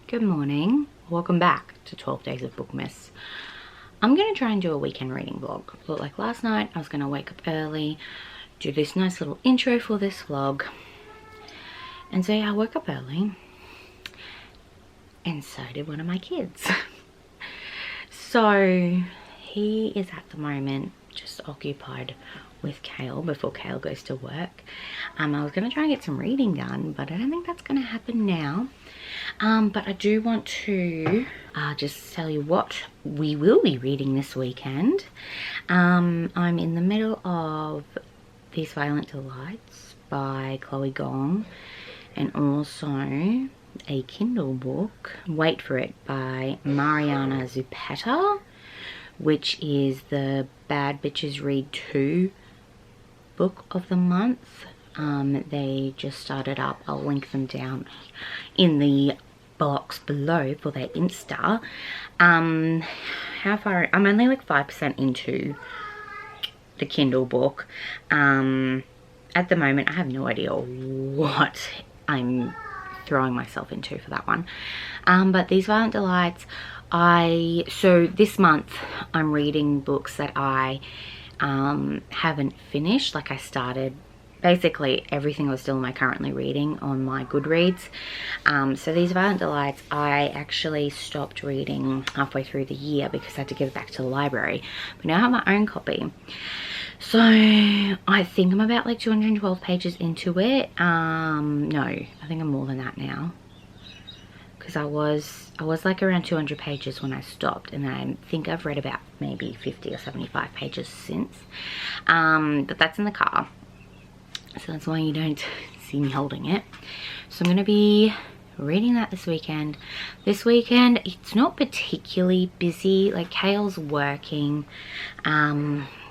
Good morning. Welcome back to 12 Days of Bookmas. I'm going to try and do a weekend reading vlog. But like last night, I was going to wake up early, do this nice little intro for this vlog. And so yeah, I woke up early. And so did one of my kids. So he is at the moment just occupied with Kale before Kale goes to work. I was going to try and get some reading done, but I don't think that's going to happen now. But I do want to just tell you what we will be reading this weekend. I'm in the middle of These Violent Delights by Chloe Gong, and also a Kindle book, Wait For It, by Mariana Zupeta, which is the Bad Bitches Read 2 book of the month. They just started up. I'll link them down in the box below for their Insta. How far? I'm only like 5% into the Kindle book. At the moment, I have no idea what I'm throwing myself into for that one. But These Violent Delights, so this month I'm reading books that I haven't finished. Like I started basically everything was still in my currently reading on my Goodreads. So These Violent Delights I actually stopped reading halfway through the year because I had to give it back to the library, but now I have my own copy. So I think I'm about like 212 pages into it. No, I think I'm more than that now, because I was like around 200 pages when I stopped, and I think I've read about maybe 50 or 75 pages since. But that's in the car, so that's why you don't see me holding it. So I'm going to be reading that this weekend. This weekend it's not particularly busy. Like Kale's working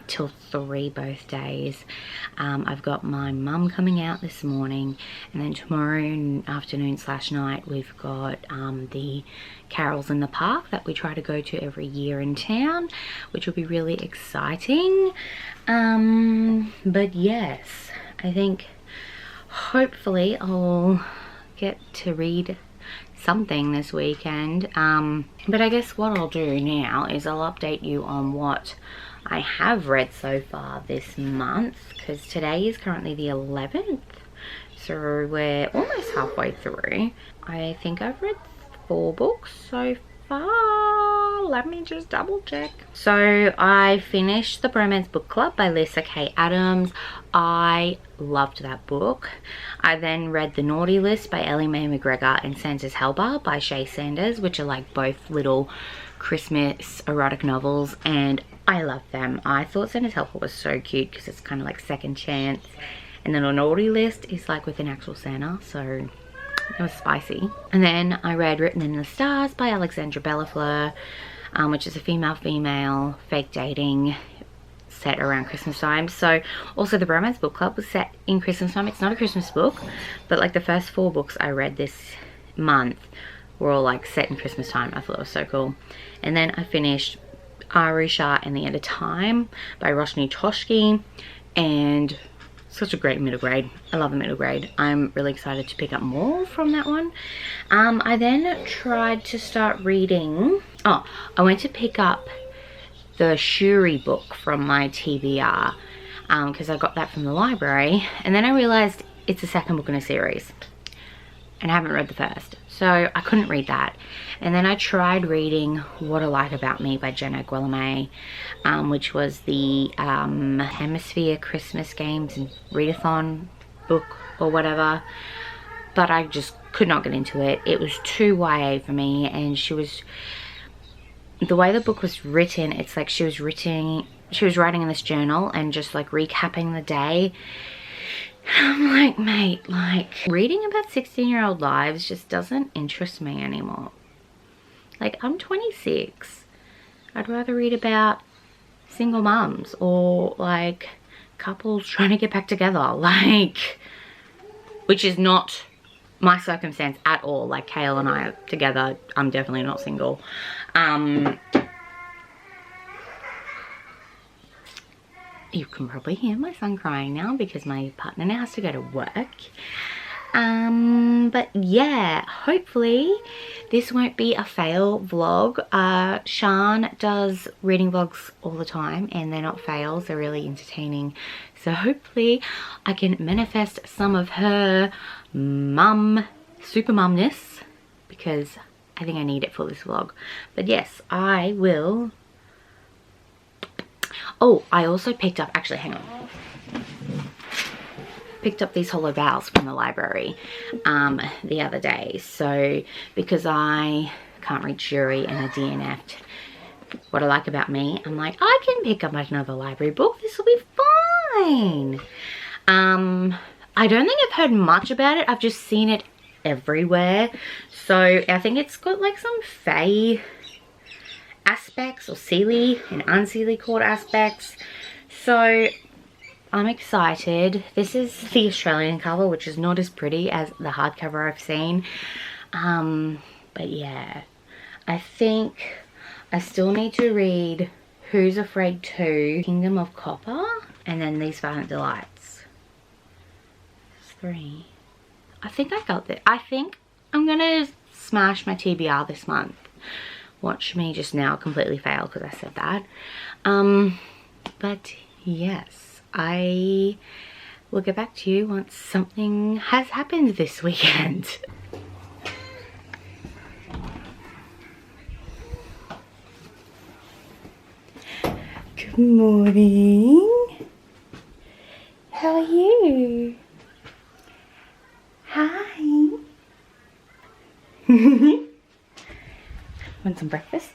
till 3 both days. I've got my mum coming out this morning, and then tomorrow afternoon / night we've got the carols in the park that we try to go to every year in town, which will be really exciting. But yes, I think hopefully I'll get to read something this weekend. But I guess what I'll do now is I'll update you on what I have read so far this month, because today is currently the 11th, so we're almost halfway through. I think I've read 4 books so far. Let me just double check. So I finished The Bromance Book Club by Lisa K. Adams. I loved that book. I then read The Naughty List by Ellie Mae McGregor and Santa's Helper by Shay Sanders, which are like both little Christmas erotic novels, and I love them. I thought Santa's Helper was so cute because it's kind of like second chance, and then A Naughty List is like with an actual Santa, so it was spicy. And then I read Written in the Stars by Alexandra Bellafleur, which is a female-female fake dating set around Christmas time. So also The Bromance Book Club was set in Christmas time. It's not a Christmas book, but like the first 4 books I read this month were all like set in Christmas time. I thought it was so cool. And then I finished Arusha and the End of Time by Roshni Toshki, and such a great middle grade. I love the middle grade. I'm really excited to pick up more from that one. I then tried to start reading, I went to pick up the Shuri book from my TBR, because I got that from the library, and then I realized it's the second book in a series and I haven't read the first, so I couldn't read that. And then I tried reading What I Like About Me by Jenna Guillaume, which was the Hemisphere Christmas Games and Readathon book or whatever, but I just could not get into it. It was too YA for me, and the way the book was written, it's like she was writing in this journal and just like recapping the day. I'm like, mate, like reading about 16-year-old lives just doesn't interest me anymore. Like, I'm 26. I'd rather read about single mums or like couples trying to get back together, like, which is not my circumstance at all. Like Kale and I are together. I'm definitely not single. You can probably hear my son crying now because my partner now has to go to work. But yeah, hopefully this won't be a fail vlog. Shan does reading vlogs all the time and they're not fails, they're really entertaining. So hopefully I can manifest some of her super mumness, because I think I need it for this vlog. But yes, I will. Oh, I also picked up, actually hang on, picked up these hollow bowls from the library the other day. So because I can't read Shuri and I DNF'd, what I like about me, I'm like, I can pick up another library book, this will be fine. I don't think I've heard much about it, I've just seen it everywhere. So I think it's got like some fae aspects, or Seelie and unseelie cord aspects. So I'm excited. This is the Australian cover, which is not as pretty as the hardcover I've seen. But yeah, I think I still need to read Who's Afraid 2, Kingdom of Copper, and then These Violent Delights. There's 3. I think I got that. I think I'm gonna smash my TBR this month. Watch me just now completely fail because I said that. But yes, I will get back to you once something has happened this weekend. Good morning. How are you? Hi. Want some breakfast?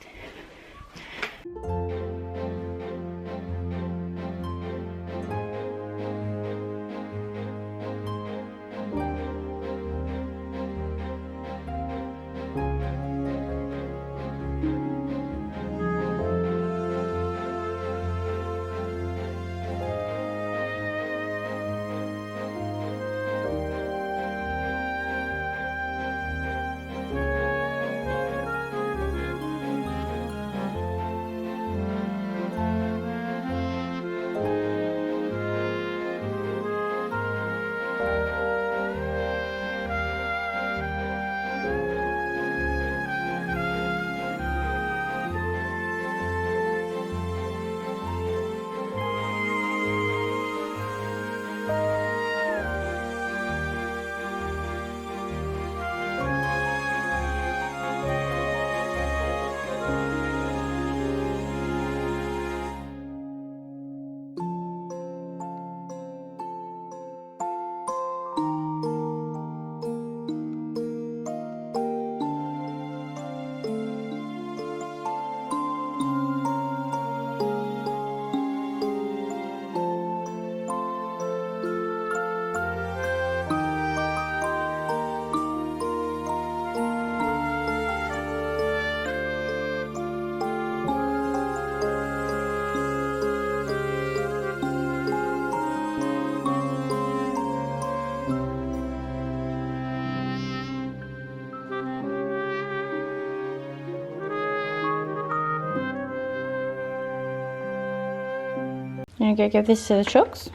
I'm gonna go give this to the chooks.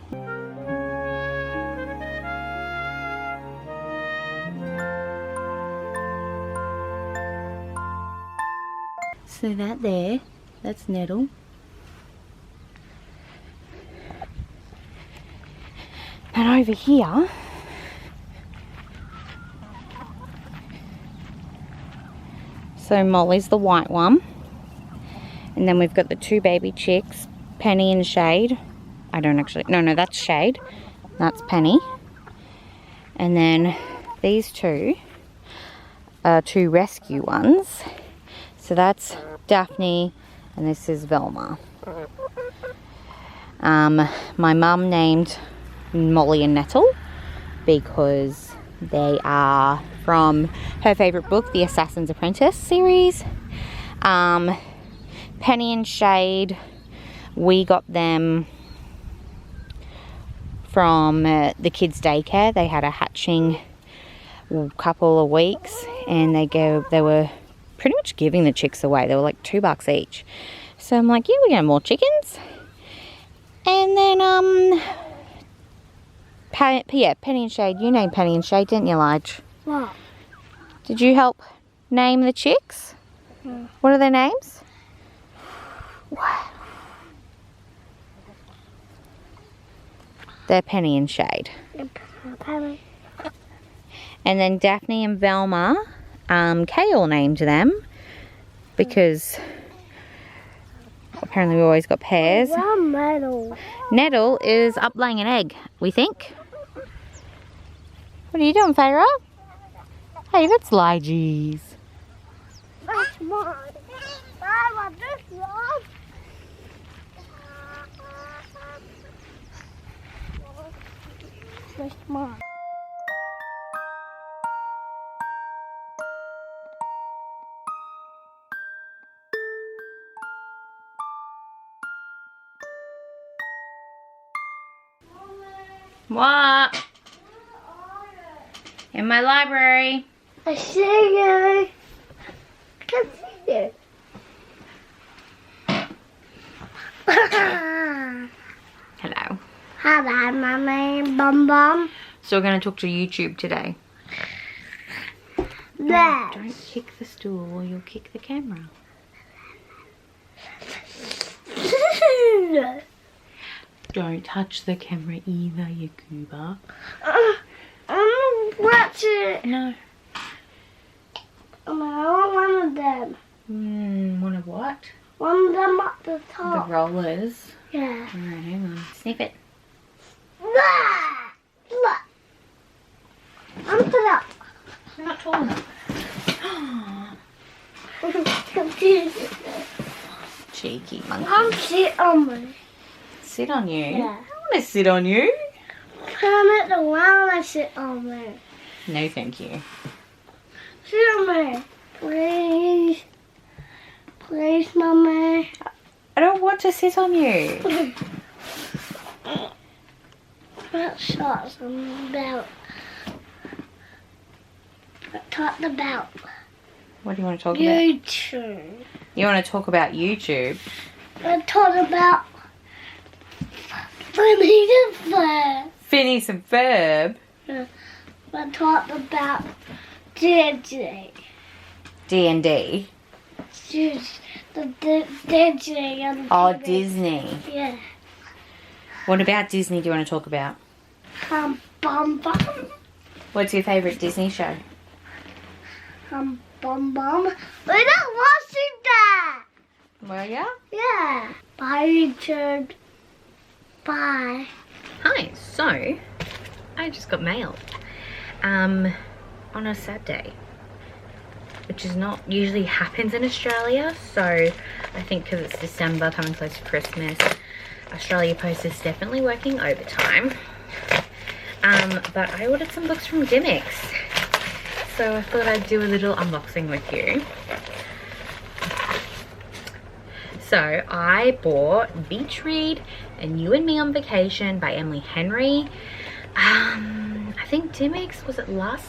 So that there, that's Nettle. And over here, so Molly's the white one. And then we've got the 2 baby chicks, Penny and Shade. I don't actually, no, that's Shade. That's Penny. And then these 2 are 2 rescue ones. So that's Daphne and this is Velma. My mum named Molly and Nettle because they are from her favourite book, the Assassin's Apprentice series. Penny and Shade, we got them from the kids' daycare. They had a hatching couple of weeks and they were pretty much giving the chicks away. They were like $2 each. So I'm like, yeah, we're gonna have more chickens. And then Yeah, Penny and Shade. You named Penny and Shade, didn't you, Lige? What? Did you help name the chicks? Mm. What are their names? What? They're Penny and Shade. Penny. And then Daphne and Velma, Kale named them because apparently we always got pairs. Nettle. Nettle is up laying an egg, we think. What are you doing, Feyre? Hey, that's Lige's. That's mine. I want this one. That's mine. What? In my library. I see you. I can see you. Hello. Hello, Mummy. Bum bum. So we're going to talk to YouTube today. There. Don't kick the stool or you'll kick the camera. Don't touch the camera either, you goober. Watch it. No. I want one of them. One of what? One of them at the The top. rollers. Yeah. Alright, hang on. Sniff it. Look. I'm up. You're not tall enough. Cheeky monkey. Come sit on me. Sit on you? Yeah. I want to sit on you. Turn it around and sit on me. No, thank you. Sit on me. Please. Please, Mummy. I don't want to sit on you. Put shots on the belt. Talk the belt. What do you want to talk about? YouTube. You want to talk about YouTube? Talk about Phineas and Ferb. Phineas and Ferb. I talk about Disney. D&D. The Disney and Oh, TV. Disney. Yeah. What about Disney do you want to talk about? Bum bum. What's your favourite Disney show? Bum bum. We're not watching that. Well, yeah. Yeah. Bye, YouTube. Bye. Hi, so I just got mail on a Saturday, which is not usually happens in Australia. So I think because it's December, coming close to Christmas, Australia Post is definitely working overtime. But I ordered some books from Gimmicks, so I thought I'd do a little unboxing with you. So I bought Beach Read and You and Me on Vacation by Emily Henry. I think Gimmicks, was it last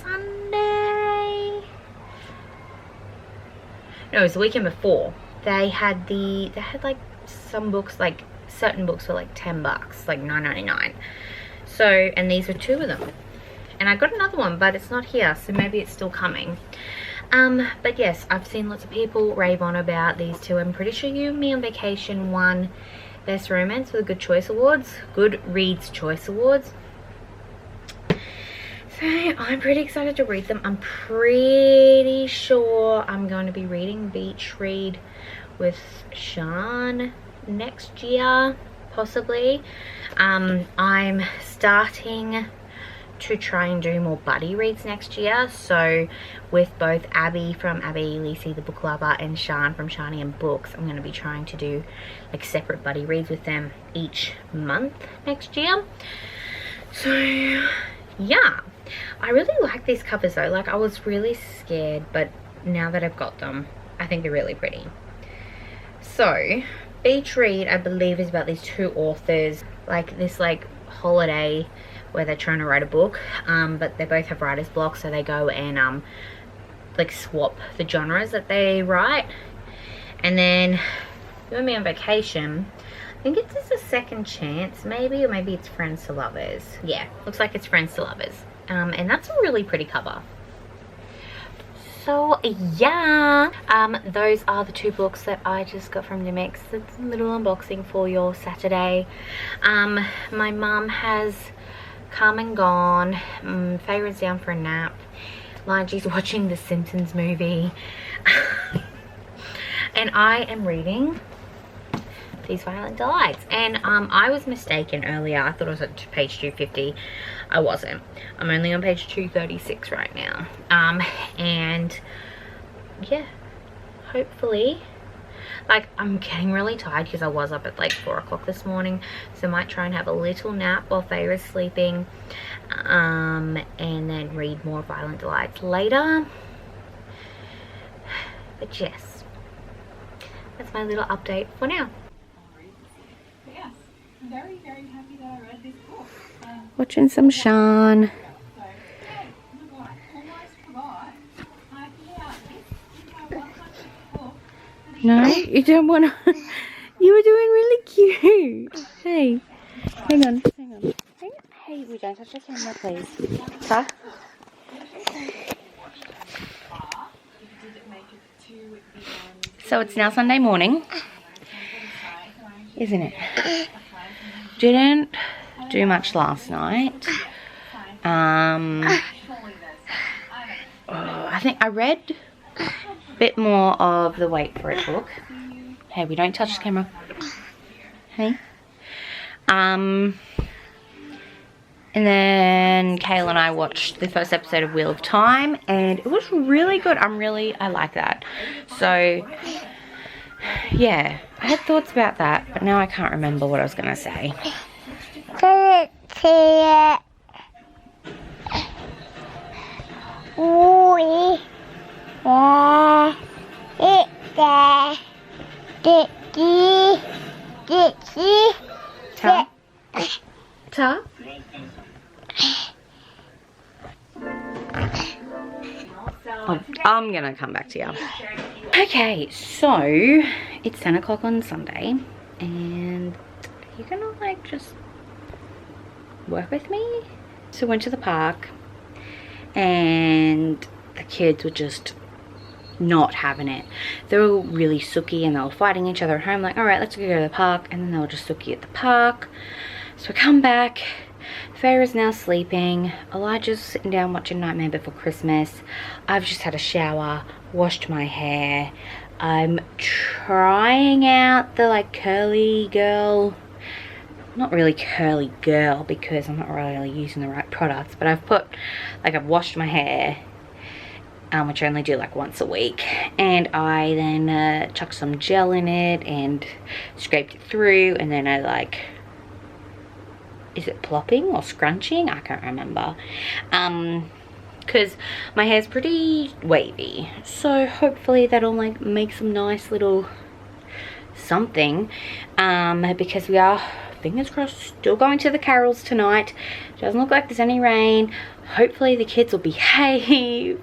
Sunday? No, it was the weekend before. They had like some books, like certain books for like 10 bucks, like $9.99. So, and these were 2 of them. And I got another one, but it's not here, so maybe it's still coming. But yes, I've seen lots of people rave on about these 2. I'm pretty sure You and Me on Vacation won Best Romance for the Good Choice Awards, Goodreads Choice Awards. So I'm pretty excited to read them. I'm pretty sure I'm going to be reading Beach Read with Sean next year, possibly. I'm starting to try and do more buddy reads next year, so with both Abby from Abby Lisi the Book Lover and Shan from Shani and Books, I'm going to be trying to do like separate buddy reads with them each month next year. So yeah, I really like these covers though. Like, I was really scared, but now that I've got them, I think they're really pretty. So Beach Read, I believe, is about these 2 authors, like this like holiday where they're trying to write a book, but they both have writer's block, so they go and like swap the genres that they write. And then You and Me on Vacation, I think it's just a second chance maybe, or maybe it's Friends to Lovers. Yeah, looks like it's Friends to Lovers. And that's a really pretty cover. So yeah, those are the 2 books that I just got from the mix. It's a little unboxing for your Saturday. My mum has come and gone. Favourite's down for a nap. Lindsay's watching the Simpsons movie. And I am reading These Violent Delights. And I was mistaken earlier. I thought it was at page 250. I wasn't. I'm only on page 236 right now. And yeah, hopefully, like, I'm getting really tired because I was up at like 4 o'clock this morning, so I might try and have a little nap while Faye is sleeping, and then read more Violent Delights later. But yes, that's my little update for now. Yes, I'm very, very happy that I read this book. Watching some Sean. No, you don't want to. You were doing really cute. Hey, hang on. Hey, we don't touch the camera, please. Huh? So it's now Sunday morning, isn't it? Didn't do much last night. I think I read a bit more of the Wait For It book. Hey, we don't touch the camera. Hey. And then Kayla and I watched the first episode of Wheel of Time, and it was really good. I like that. So yeah, I had thoughts about that, but now I can't remember what I was gonna say. Ta? I'm gonna come back to you. Okay, so it's 10 o'clock on Sunday, and you're gonna like just work with me? So went to the park, and the kids were just not having it. They were really sooky, and they were fighting each other at home, like, all right, let's go to the park. And then they were just sooky at the park. So we come back. Farah's now sleeping. Elijah's sitting down watching Nightmare Before Christmas. I've just had a shower, washed my hair. I'm trying out the like curly girl, not really curly girl because I'm not really using the right products, but I've washed my hair, which I only do like once a week, and I then chucked some gel in it and scraped it through, and then I like, is it plopping or scrunching? I can't remember. Because my hair's pretty wavy, so hopefully that'll like make some nice little something. Because we are, fingers crossed, still going to the carols tonight. Doesn't look like there's any rain. Hopefully the kids will behave.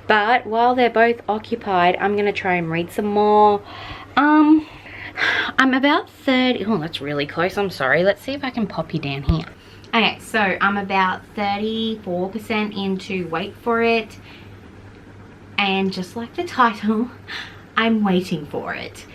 But while they're both occupied, I'm gonna try and read some more. I'm about 30, oh that's really close, I'm sorry. Let's see if I can pop you down here. Okay, so I'm about 34% into Wait For It. And just like the title, I'm waiting for it.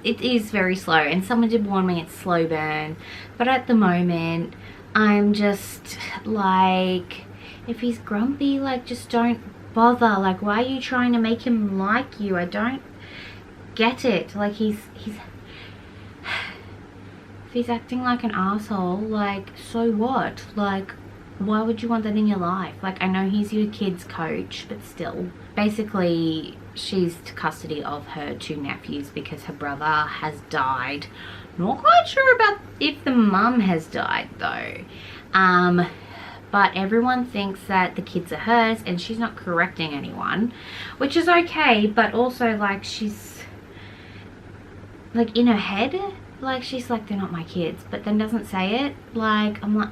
It is very slow, and someone did warn me it's slow burn. But at the moment, I'm just like, if he's grumpy, like just don't bother. Like, why are you trying to make him like you? I don't get it. Like, if he's acting like an asshole, like, so what? Like, why would you want that in your life? Like, I know he's your kid's coach, but still. Basically, she's custody of her 2 nephews because her brother has died. Not quite sure about if the mum has died though. But everyone thinks that the kids are hers, and she's not correcting anyone, which is okay, but also like she's like in her head, like she's like, they're not my kids, but then doesn't say it. Like, I'm like,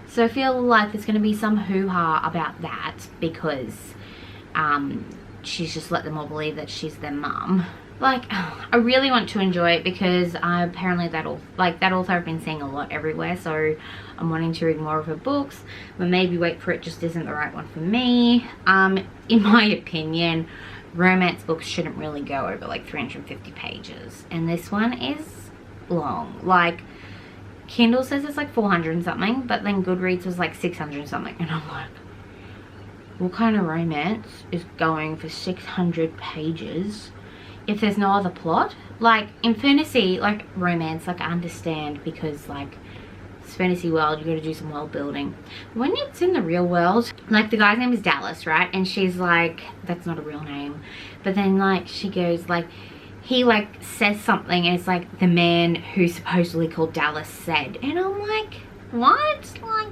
so I feel like there's going to be some hoo-ha about that because she's just let them all believe that she's their mum. Like, I really want to enjoy it because apparently that author I've been seeing a lot everywhere, so I'm wanting to read more of her books, but maybe Wait for It just isn't the right one for me. In my opinion, romance books shouldn't really go over like 350 pages, and this one is long. Like, Kindle says it's like 400 and something, but then Goodreads was like 600 and something, and I'm like, what kind of romance is going for 600 pages if there's no other plot? Like, in fantasy, like romance, like I understand because like it's fantasy world, you gotta do some world building. When it's in the real world, like the guy's name is Dallas, right? And she's like, that's not a real name, but then like she goes like, he like says something and it's like the man who's supposedly called Dallas said, and I'm like, what? Like,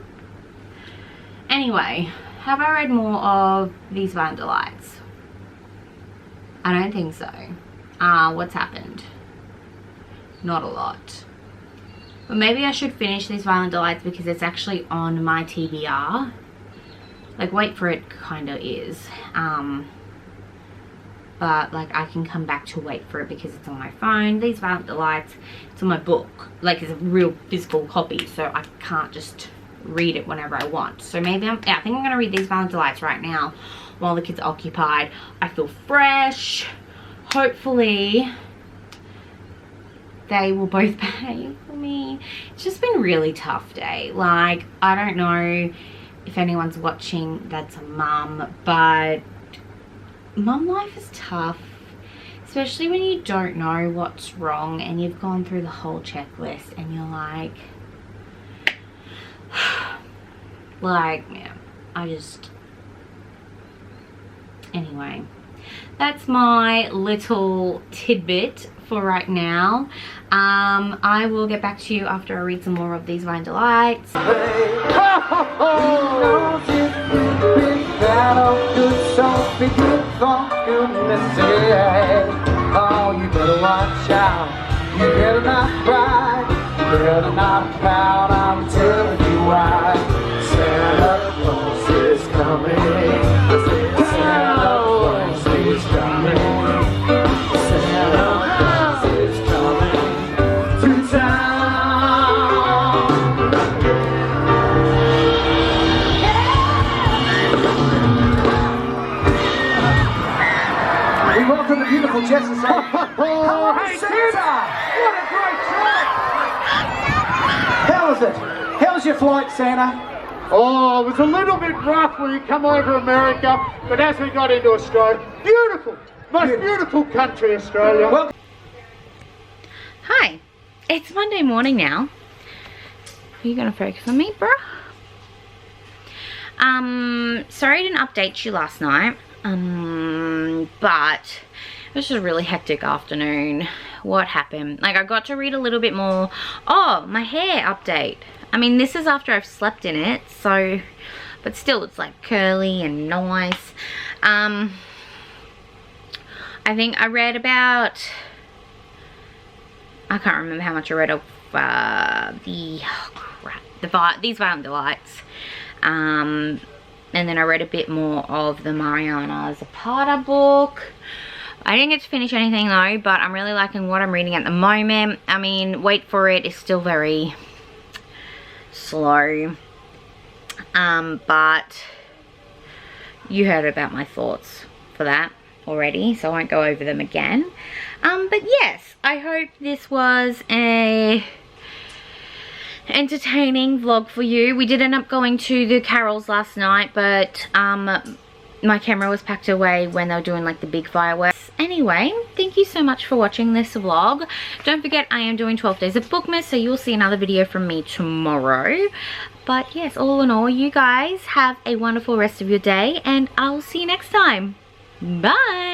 anyway, have I read more of These Violent Delights? I don't think so. What's happened? Not a lot. But maybe I should finish These Violent Delights because it's actually on my TBR. Like, Wait for It kinda is. But like I can come back to Wait for It because it's on my phone. These Violent Delights, it's on my book. Like, it's a real physical copy, so I can't just read it whenever I want. So maybe I think I'm gonna read These Violent Delights right now while the kids are occupied. I feel fresh. Hopefully they will both behave for me. It's just been a really tough day. Like, I don't know if anyone's watching that's a mum, but mum life is tough, especially when you don't know what's wrong and you've gone through the whole checklist and you're like yeah, anyway, that's my little tidbit for right now. I will get back to you after I read some more of These Violent Delights. Oh, you better watch out. You better not cry. You better not pout. I'm telling you why. Santa Claus is coming. Santa Claus is coming. Santa Claus is coming to town. We welcome the beautiful Jessica. Oh, hey, Santa! What a great trip! How was it? How was your flight, Santa? Oh, it was a little bit rough when you come over America, but as we got into Australia, beautiful, most beautiful country, Australia. Well, Hi, it's Monday morning now. Are you gonna focus on me, bruh? Sorry I didn't update you last night, but it was just a really hectic afternoon. What happened? Like, I got to read a little bit more. Oh, my hair update. I mean, this is after I've slept in it, so, but still it's like curly and nice. I think I read about, I can't remember how much I read of These Violent Delights. And then I read a bit more of the Mariana Zapata book. I didn't get to finish anything though, but I'm really liking what I'm reading at the moment. I mean, Wait for It is still very slow. But you heard about my thoughts for that already, so I won't go over them again. But yes, I hope this was a entertaining vlog for you. We did end up going to the carols last night, but my camera was packed away when they were doing like the big fireworks. Anyway, thank you so much for watching this vlog. Don't forget, I am doing 12 days of Bookmas, so you'll see another video from me tomorrow. But yes, all in all, you guys have a wonderful rest of your day, and I'll see you next time. Bye.